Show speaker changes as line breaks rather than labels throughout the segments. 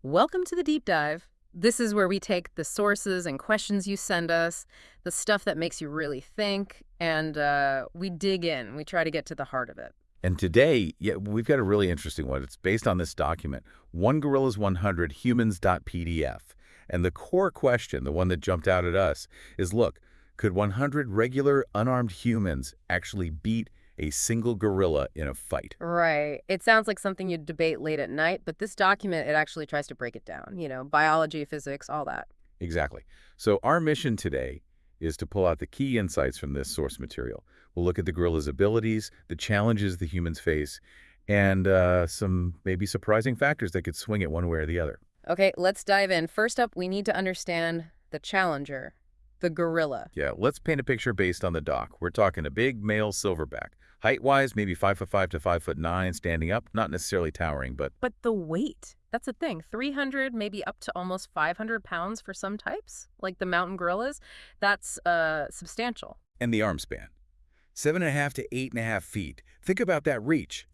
Welcome to the deep dive. This is where we take the sources and questions you send us, the stuff that makes you really think, and we dig in. We try to get to the heart of it.
And today, we've got a really interesting one. It's based on this document, One Gorilla's 100 Humans.pdf. And the core question, the one that jumped out at us, is look, could 100 regular unarmed humans actually beat a single gorilla in a fight?
Right. It sounds like something you'd debate late at night, but this document, it actually tries to break it down. Biology, physics, all that.
Exactly. So our mission today is to pull out the key insights from this source material. We'll look at the gorilla's abilities, the challenges the humans face, and some maybe surprising factors that could swing it one way or the other.
Okay, let's dive in. First up, we need to understand the challenger, the gorilla.
Yeah, let's paint a picture based on the doc. We're talking a big male silverback. Height-wise, maybe 5'5" to 5'9", standing up, not necessarily towering, but
But the weight, that's the thing. 300, maybe up to almost 500 pounds for some types, like the mountain gorillas. That's substantial.
and the arm span. 7.5 to 8.5 feet. Think about that reach.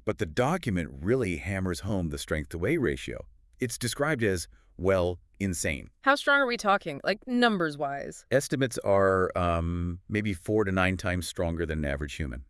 But the document really hammers home the strength-to-weight ratio. It's described as, well, insane.
How strong are we talking, like numbers-wise?
Estimates are maybe 4 to 9 times stronger than an average human.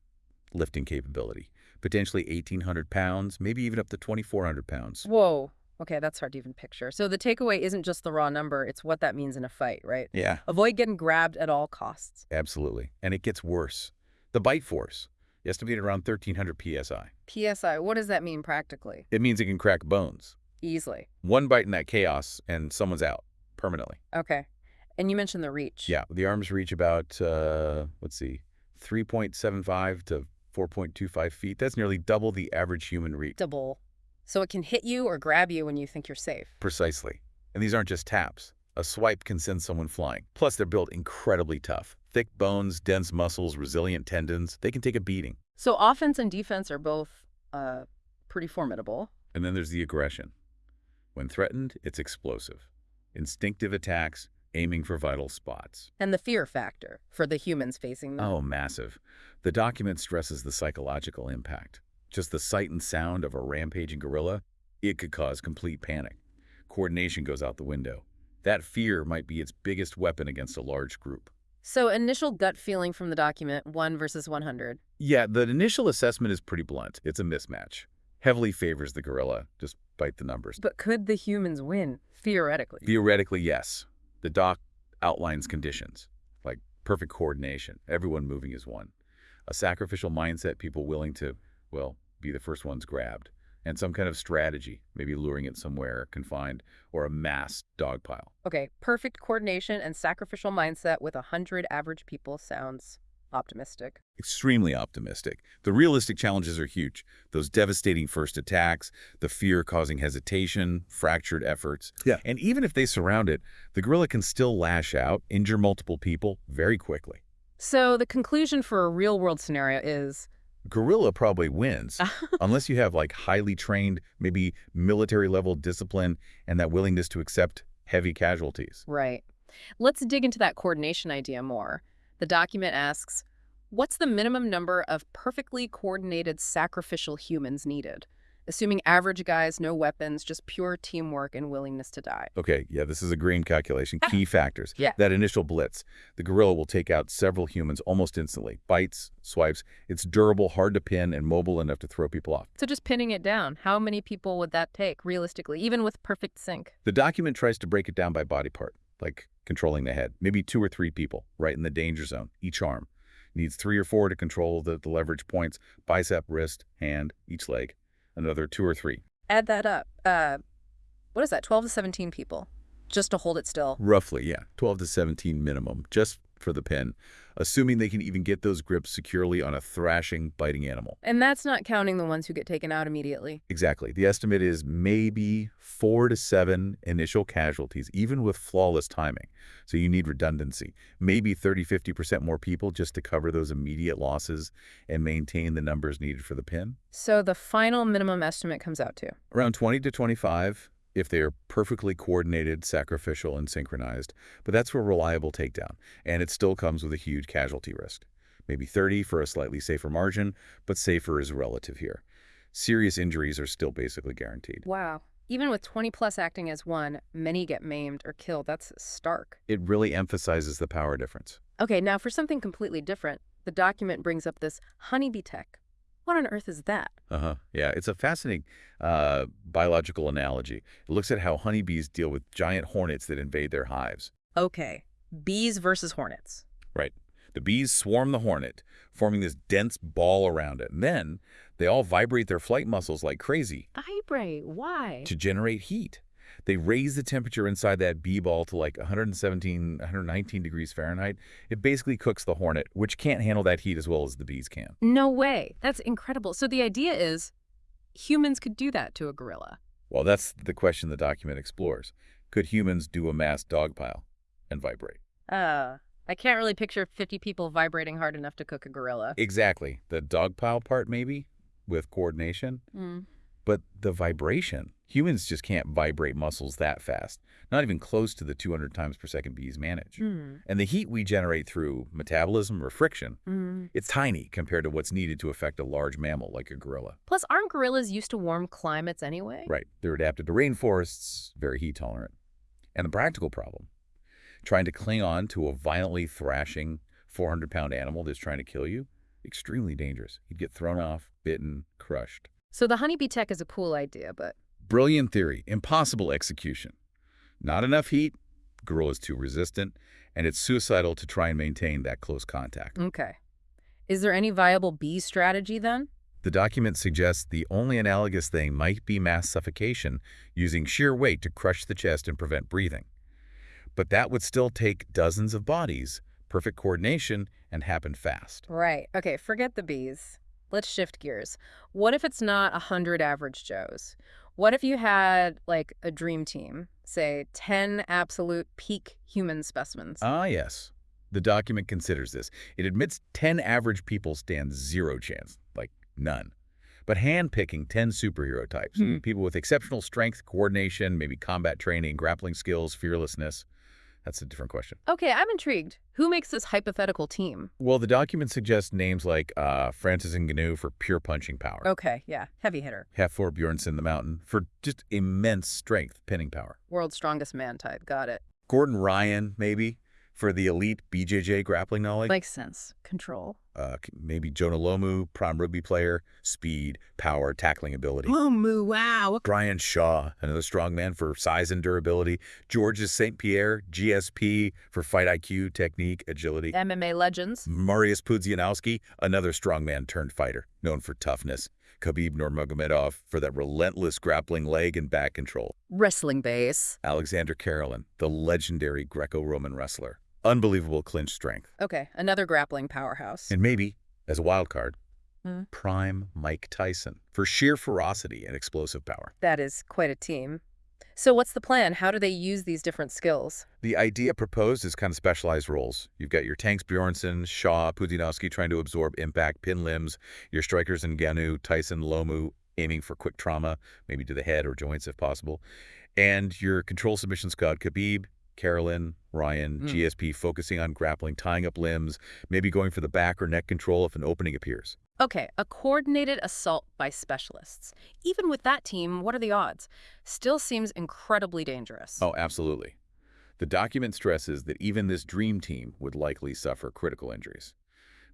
Lifting capability. Potentially 1,800 pounds, maybe even up to 2,400 pounds.
Whoa. Okay, that's hard to even picture. So the takeaway isn't just the raw number, it's what that means in a fight, right?
Yeah,
Avoid getting grabbed at all costs.
absolutely. And it gets worse. The bite force, estimated around 1,300 psi.
PSI, what does that mean practically?
It means it can crack bones.
Easily.
One bite in that chaos, and someone's out permanently.
Okay. And you mentioned the reach.
Yeah, the arms reach about, let's see, 3.75 to 4.25 feet. That's nearly double the average human reach.
Double. So it can hit you or grab you when you think you're safe.
Precisely. And these aren't just taps. A swipe can send someone flying. Plus, they're built incredibly tough. Thick bones, dense muscles, resilient tendons. They can take a beating.
So offense and defense are both pretty formidable.
And then there's the aggression. When threatened, it's explosive. Instinctive attacks, aiming for vital spots.
And the fear factor for the humans facing them.
Oh, massive. The document stresses the psychological impact. Just the sight and sound of a rampaging gorilla, it could cause complete panic. Coordination goes out the window. That fear might be its biggest weapon against a large group.
So initial gut feeling from the document, 1 versus 100.
Yeah, the initial assessment is pretty blunt. It's a mismatch. Heavily favors the gorilla, despite the numbers.
But could the humans win, theoretically?
Theoretically, yes. The doc outlines conditions, like perfect coordination, everyone moving as one. A sacrificial mindset, people willing to, well, be the first ones grabbed. And some kind of strategy, maybe luring it somewhere confined, or a mass dogpile.
Okay, perfect coordination and sacrificial mindset with 100 average people sounds optimistic.
Extremely optimistic. The realistic challenges are huge. Those devastating first attacks, the fear causing hesitation, fractured efforts.
Yeah.
And even if they surround it, the gorilla can still lash out, injure multiple people very quickly.
So the conclusion for a real-world scenario is...
Gorilla probably wins, unless you have like highly trained, maybe military-level discipline and that willingness to accept heavy casualties.
Right. Let's dig into that coordination idea more. The document asks, what's the minimum number of perfectly coordinated sacrificial humans needed? Assuming average guys, no weapons, just pure teamwork and willingness to die.
Okay, yeah, this is a green calculation. Key factors.
Yeah.
That initial blitz. The gorilla will take out several humans almost instantly. Bites, swipes. It's durable, hard to pin, and mobile enough to throw people off.
So just pinning it down, how many people would that take, realistically, even with perfect sync?
The document tries to break it down by body part, like controlling the head. Maybe 2 or 3 people right in the danger zone, each arm. Needs 3 or 4 to control the leverage points, bicep, wrist, hand, each leg. Another 2 or 3.
Add that up. What is that, 12 to 17 people, just to hold it still?
Roughly, yeah. 12 to 17 minimum, just for the pin, assuming they can even get those grips securely on a thrashing, biting animal.
And that's not counting the ones who get taken out immediately.
Exactly. The estimate is maybe 4 to 7 initial casualties, even with flawless timing. So you need redundancy. Maybe 30–50% more people just to cover those immediate losses and maintain the numbers needed for the pin.
So the final minimum estimate comes out to?
Around 20 to 25 if they are perfectly coordinated, sacrificial, and synchronized. But that's for a reliable takedown, and it still comes with a huge casualty risk. Maybe 30 for a slightly safer margin, but safer is relative here. Serious injuries are still basically guaranteed.
Wow. Even with 20 plus acting as one, many get maimed or killed. That's stark.
It really emphasizes the power difference.
Okay, now for something completely different, the document brings up this honeybee tech. What on earth is that?
Yeah, it's a fascinating biological analogy. It looks at how honeybees deal with giant hornets that invade their hives.
Okay, bees versus hornets.
Right. The bees swarm the hornet, forming this dense ball around it. And then they all vibrate their flight muscles like crazy
Vibrate, why?
to generate heat. They raise the temperature inside that bee ball to like 117, 119 degrees Fahrenheit. It basically cooks the hornet, which can't handle that heat as well as the bees can.
No way. That's incredible. So the idea is humans could do that to a gorilla.
Well, that's the question the document explores. Could humans do a mass dogpile and vibrate?
I can't really picture 50 people vibrating hard enough to cook a gorilla.
Exactly. The dogpile part, maybe, with coordination. But the vibration, humans just can't vibrate muscles that fast, not even close to the 200 times per second bees manage. And the heat we generate through metabolism or friction, it's tiny compared to what's needed to affect a large mammal like a gorilla.
Plus, aren't gorillas used to warm climates anyway?
Right. They're adapted to rainforests, very heat tolerant. And the practical problem, trying to cling on to a violently thrashing 400-pound animal that's trying to kill you, extremely dangerous. You'd get thrown off, bitten, crushed.
So the honeybee tech is a cool idea, but
Brilliant theory, impossible execution. Not enough heat, gorilla's too resistant, and it's suicidal to try and maintain that close contact.
okay. Is there any viable bee strategy then?
The document suggests the only analogous thing might be mass suffocation, using sheer weight to crush the chest and prevent breathing. But that would still take dozens of bodies, perfect coordination, and happen fast.
Right. Okay, forget the bees. Let's shift gears. What if it's not 100 average Joes? What if you had, like, a dream team, say 10 absolute peak human specimens?
Ah, yes. The document considers this. It admits 10 average people stand zero chance, like none. But hand-picking 10 superhero types, people with exceptional strength, coordination, maybe combat training, grappling skills, fearlessness, that's a different question.
Okay, I'm intrigued. Who makes this hypothetical team?
Well, the document suggests names like Francis Ngannou for pure punching power.
Okay, yeah, heavy hitter.
Hafthor Bjornsson the Mountain for just immense strength, pinning power.
World's strongest man type, got it.
Gordon Ryan, maybe, for the elite BJJ grappling knowledge.
Makes sense. Control.
Maybe Jonah Lomu, prime rugby player, speed, power, tackling ability.
Lomu, wow.
Brian Shaw, another strongman for size and durability. Georges St. Pierre, GSP, for fight IQ, technique, agility.
MMA legends.
Mariusz Pudzianowski, another strongman turned fighter, known for toughness. Khabib Nurmagomedov for that relentless grappling leg and back control.
Wrestling base.
Alexander Karelin, the legendary Greco-Roman wrestler. Unbelievable clinch strength.
Okay, another grappling powerhouse.
And maybe, as a wild card, prime Mike Tyson for sheer ferocity and explosive power.
That is quite a team. So what's the plan? How do they use these different skills?
The idea proposed is kind of specialized roles. You've got your tanks Bjornsson, Shaw, Pudzianowski trying to absorb impact, pin limbs, your strikers Ngannou, Tyson, Lomu aiming for quick trauma, maybe to the head or joints if possible, and your control submission squad Khabib, Karelin, Ryan, GSP focusing on grappling, tying up limbs, maybe going for the back or neck control if an opening appears.
Okay, a coordinated assault by specialists. Even with that team, what are the odds? Still seems incredibly dangerous.
Oh, absolutely. The document stresses that even this dream team would likely suffer critical injuries.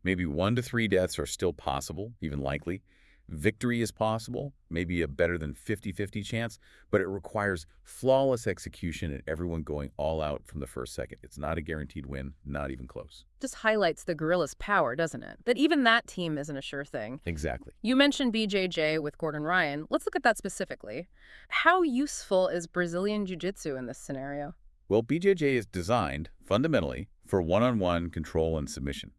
Maybe 1 to 3 deaths are still possible, even likely. Victory is possible, maybe a better than 50-50 chance, but it requires flawless execution and everyone going all out from the first second. It's not a guaranteed win, not even close.
Just highlights the gorilla's power, doesn't it? That even that team isn't a sure thing.
Exactly.
You mentioned BJJ with Gordon Ryan. Let's look at that specifically. How useful is Brazilian Jiu-Jitsu in this scenario?
Well, BJJ is designed, fundamentally, for one-on-one control and submission,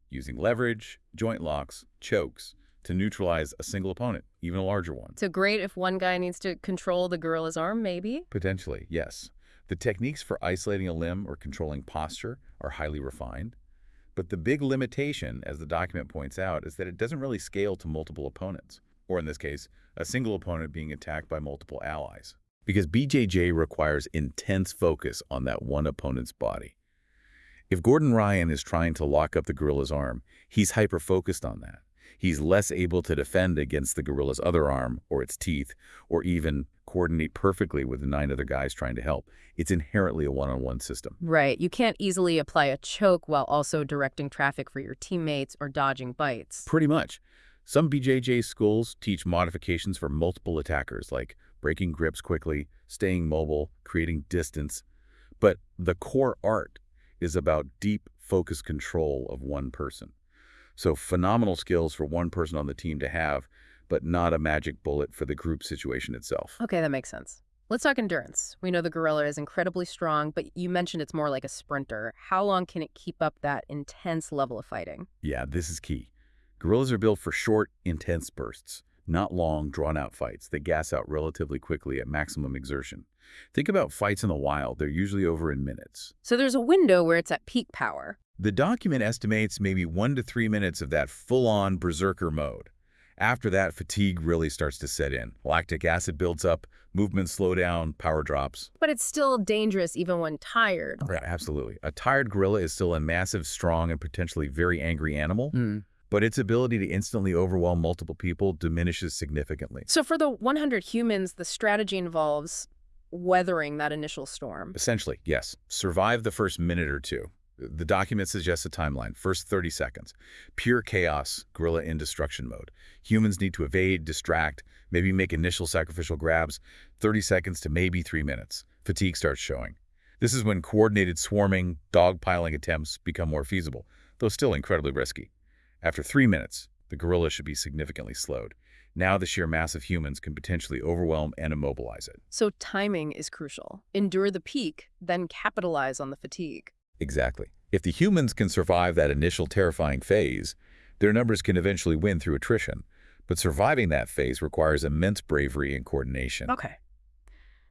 using leverage, joint locks, chokes, to neutralize a single opponent, even a larger one.
So great if one guy needs to control the gorilla's arm, maybe?
Potentially, yes. The techniques for isolating a limb or controlling posture are highly refined. But the big limitation, as the document points out, is that it doesn't really scale to multiple opponents, or in this case, a single opponent being attacked by multiple allies. Because BJJ requires intense focus on that one opponent's body. If Gordon Ryan is trying to lock up the gorilla's arm, he's hyper-focused on that. He's less able to defend against the gorilla's other arm or its teeth, or even coordinate perfectly with the 9 other guys trying to help. It's inherently a one-on-one system.
Right. You can't easily apply a choke while also directing traffic for your teammates or dodging bites.
Pretty much. Some BJJ schools teach modifications for multiple attackers, like breaking grips quickly, staying mobile, creating distance. But the core art is about deep, focused control of one person. So phenomenal skills for one person on the team to have, but not a magic bullet for the group situation itself.
Okay, that makes sense. Let's talk endurance. We know the gorilla is incredibly strong, but you mentioned it's more like a sprinter. How long can it keep up that intense level of fighting?
Yeah, this is key. Gorillas are built for short, intense bursts, not long, drawn-out fights that gas out relatively quickly at maximum exertion. Think about fights in the wild. They're usually over in minutes.
So there's a window where it's at peak power.
The document estimates maybe 1 to 3 minutes of that full-on berserker mode. After that, fatigue really starts to set in. Lactic acid builds up, movements slow down, power drops.
But it's still dangerous even when tired.
Yeah, absolutely. A tired gorilla is still a massive, strong, and potentially very angry animal, but its ability to instantly overwhelm multiple people diminishes significantly.
So for the 100 humans, the strategy involves weathering that initial storm.
Essentially, yes. Survive the first minute or two. The document suggests a timeline. First 30 seconds. Pure chaos, gorilla in destruction mode. Humans need to evade, distract, maybe make initial sacrificial grabs. 30 seconds to maybe 3 minutes. Fatigue starts showing. This is when coordinated swarming, dogpiling attempts become more feasible, though still incredibly risky. After 3 minutes, the gorilla should be significantly slowed. Now the sheer mass of humans can potentially overwhelm and immobilize it.
So timing is crucial. Endure the peak, then capitalize on the fatigue.
Exactly. If the humans can survive that initial terrifying phase, their numbers can eventually win through attrition. But surviving that phase requires immense bravery and coordination.
Okay.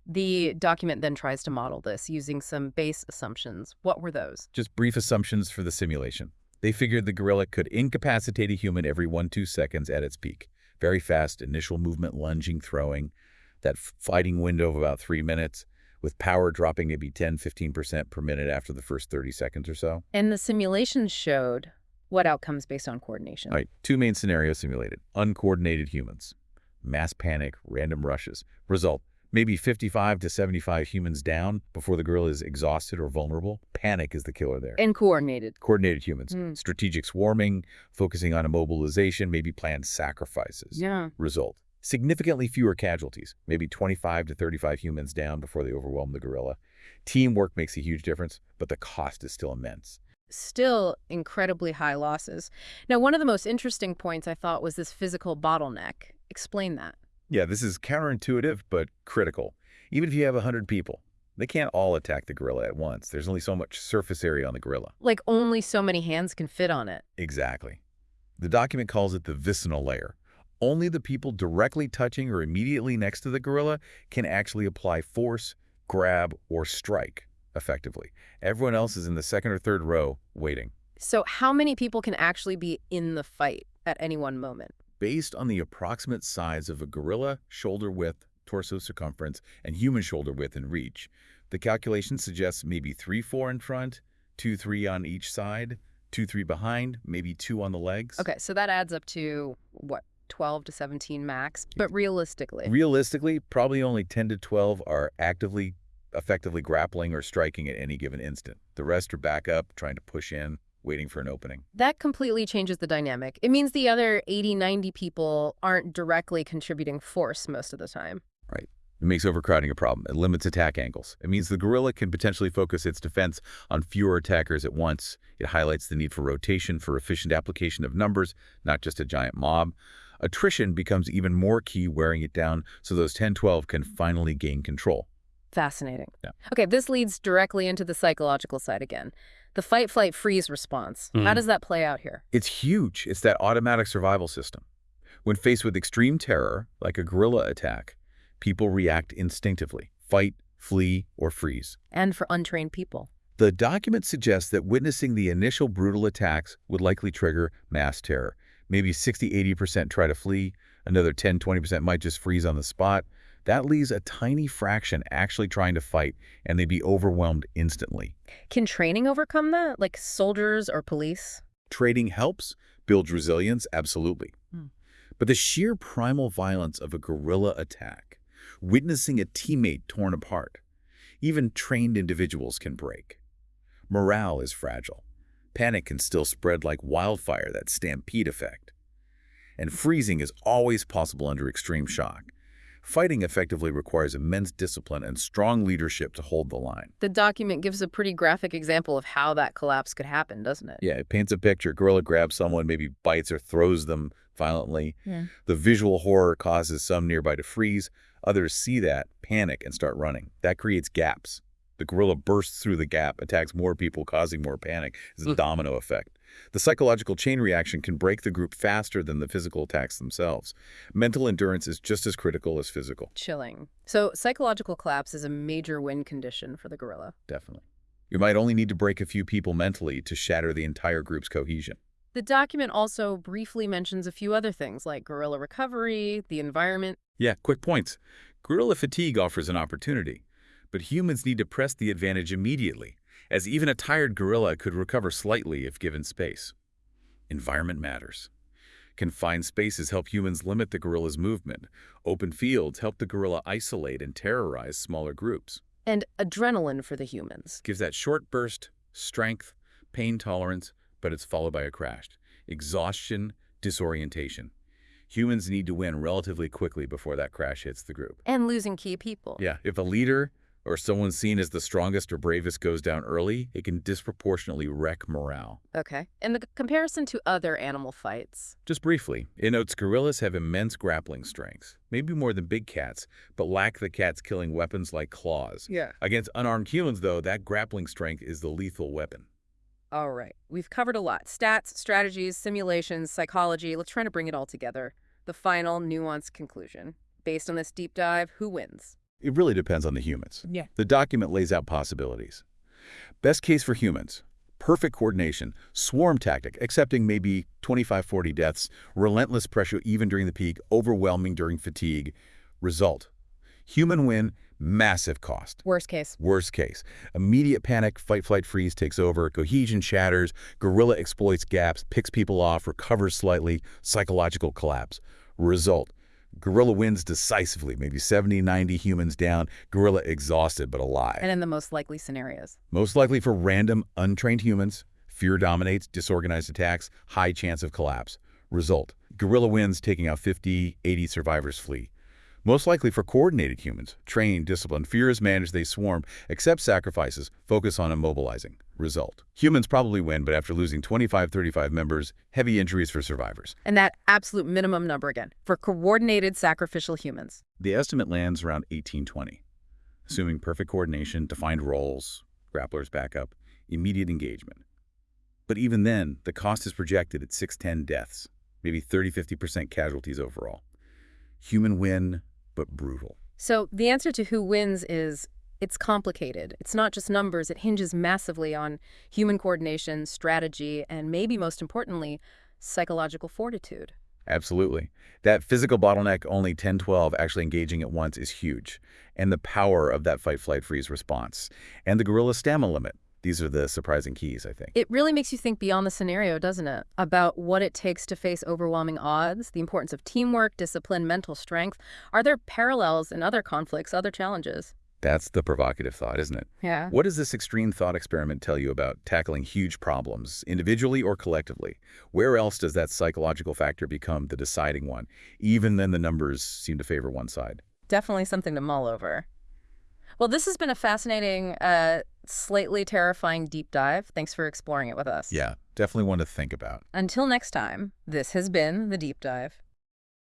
The document then tries to model this using some base assumptions. What were those?
Just brief assumptions for the simulation. They figured the gorilla could incapacitate a human every 1-2 seconds at its peak. Very fast initial movement, lunging, throwing. That fighting window of about 3 minutes, with power dropping maybe 10–15% per minute after the first 30 seconds or so.
And the simulations showed what outcomes based on coordination?
All right, 2 main scenarios simulated. Uncoordinated humans. Mass panic, random rushes. Result, maybe 55 to 75 humans down before the gorilla is exhausted or vulnerable. Panic is the killer there.
And coordinated.
Coordinated humans. Strategic swarming, focusing on immobilization, maybe planned sacrifices.
Yeah.
Result, significantly fewer casualties, maybe 25 to 35 humans down before they overwhelm the gorilla. Teamwork makes a huge difference, but the cost is still immense.
Still incredibly high losses. Now, one of the most interesting points I thought was this physical bottleneck. Explain that.
Yeah, this is counterintuitive, but critical. Even if you have 100 people, they can't all attack the gorilla at once. There's only so much surface area on the gorilla.
Like only so many hands can fit on it.
Exactly. The document calls it the vicinal layer. Only the people directly touching or immediately next to the gorilla can actually apply force, grab, or strike effectively. Everyone else is in the second or third row waiting.
So how many people can actually be in the fight at any one moment?
Based on the approximate size of a gorilla shoulder width, torso circumference, and human shoulder width and reach, the calculation suggests maybe 3-4 in front, 2-3 on each side, 2-3 behind, maybe 2 on the legs.
Okay, so that adds up to, what, 12 to 17 max? But realistically?
Realistically, probably only 10 to 12 are effectively grappling or striking at any given instant. The rest are back up, trying to push in, waiting for an opening.
That completely changes the dynamic. It means the other 80, 90 people aren't directly contributing force most of the time.
Right. It makes overcrowding a problem. It limits attack angles. It means the gorilla can potentially focus its defense on fewer attackers at once. It highlights the need for rotation for efficient application of numbers, not just a giant mob. Attrition becomes even more key, wearing it down so those 10-12 can finally gain control.
Fascinating.
Yeah.
Okay, this leads directly into the psychological side again. The fight, flight, freeze response. How does that play out here?
It's huge. It's that automatic survival system. When faced with extreme terror, like a gorilla attack, people react instinctively, fight, flee, or freeze.
And for untrained people.
The document suggests that witnessing the initial brutal attacks would likely trigger mass terror. Maybe 60–80% try to flee, another 10–20% might just freeze on the spot. That leaves a tiny fraction actually trying to fight, and they'd be overwhelmed instantly.
Can training overcome that, like soldiers or police?
Training helps, builds resilience, absolutely. But the sheer primal violence of a guerrilla attack, witnessing a teammate torn apart, even trained individuals can break. Morale is fragile. Panic can still spread like wildfire, that stampede effect. And freezing is always possible under extreme shock. Fighting effectively requires immense discipline and strong leadership to hold the line.
The document gives a pretty graphic example of how that collapse could happen, doesn't it?
Yeah, it paints a picture. Gorilla grabs someone, maybe bites or throws them violently.
Yeah.
The visual horror causes some nearby to freeze. Others see that, panic, and start running. That creates gaps. The gorilla bursts through the gap, attacks more people, causing more panic. It's a domino effect. The psychological chain reaction can break the group faster than the physical attacks themselves. Mental endurance is just as critical as physical.
Chilling. So psychological collapse is a major win condition for the gorilla.
Definitely. You might only need to break a few people mentally to shatter the entire group's cohesion.
The document also briefly mentions a few other things like guerrilla recovery, the environment.
Yeah, quick points. Guerrilla fatigue offers an opportunity, but humans need to press the advantage immediately, as even a tired gorilla could recover slightly if given space. Environment matters. Confined spaces help humans limit the gorilla's movement. Open fields help the gorilla isolate and terrorize smaller groups.
And adrenaline for the humans.
Gives that short burst, strength, pain tolerance, but it's followed by a crash. Exhaustion, disorientation. Humans need to win relatively quickly before that crash hits the group.
And losing key people.
Yeah, if a leader or someone seen as the strongest or bravest goes down early, it can disproportionately wreck morale.
Okay. And the comparison to other animal fights.
Just briefly, it notes gorillas have immense grappling strengths, maybe more than big cats, but lack the cats killing weapons like claws.
Yeah.
Against unarmed humans, though, that grappling strength is the lethal weapon.
All right. We've covered a lot. Stats, strategies, simulations, psychology. Let's try to bring it all together. The final, nuanced conclusion. Based on this deep dive, who wins?
It really depends on the humans.
Yeah.
The document lays out possibilities. Best case for humans: perfect coordination, swarm tactic, accepting maybe 25-40 deaths, relentless pressure even during the peak, overwhelming during fatigue. Result: human win, massive cost.
Worst case.
Worst case: immediate panic, fight, flight, freeze takes over, cohesion shatters, gorilla exploits gaps, picks people off, recovers slightly, psychological collapse. Result: gorilla wins decisively, maybe 70, 90 humans down, gorilla exhausted but alive.
And in the most likely scenarios.
Most likely for random, untrained humans, fear dominates, disorganized attacks, high chance of collapse. Result: gorilla wins, taking out 50, 80 survivors flee. Most likely for coordinated humans, trained, disciplined, fear is managed, they swarm, accept sacrifices, focus on immobilizing. Result: humans probably win, but after losing 25, 35 members, heavy injuries for survivors.
And that absolute minimum number again, for coordinated sacrificial humans.
The estimate lands around 1820, assuming perfect coordination, defined roles, grapplers backup, immediate engagement. But even then, the cost is projected at 610 deaths, maybe 30–50% casualties overall. Human win, but brutal.
So the answer to who wins is it's complicated. It's not just numbers. It hinges massively on human coordination, strategy, and maybe most importantly, psychological fortitude.
Absolutely. That physical bottleneck, only 10–12 actually engaging at once, is huge. And the power of that fight, flight, freeze response. And the gorilla stamina limit. These are the surprising keys, I think.
It really makes you think beyond the scenario, doesn't it? About what it takes to face overwhelming odds, the importance of teamwork, discipline, mental strength. Are there parallels in other conflicts, other challenges?
That's the provocative thought, isn't it?
Yeah.
What does this extreme thought experiment tell you about tackling huge problems, individually or collectively? Where else does that psychological factor become the deciding one, even then the numbers seem to favor one side?
Definitely something to mull over. Well, this has been a fascinating, slightly terrifying deep dive. Thanks for exploring it with us.
Yeah, definitely one to think about.
Until next time, this has been The Deep Dive.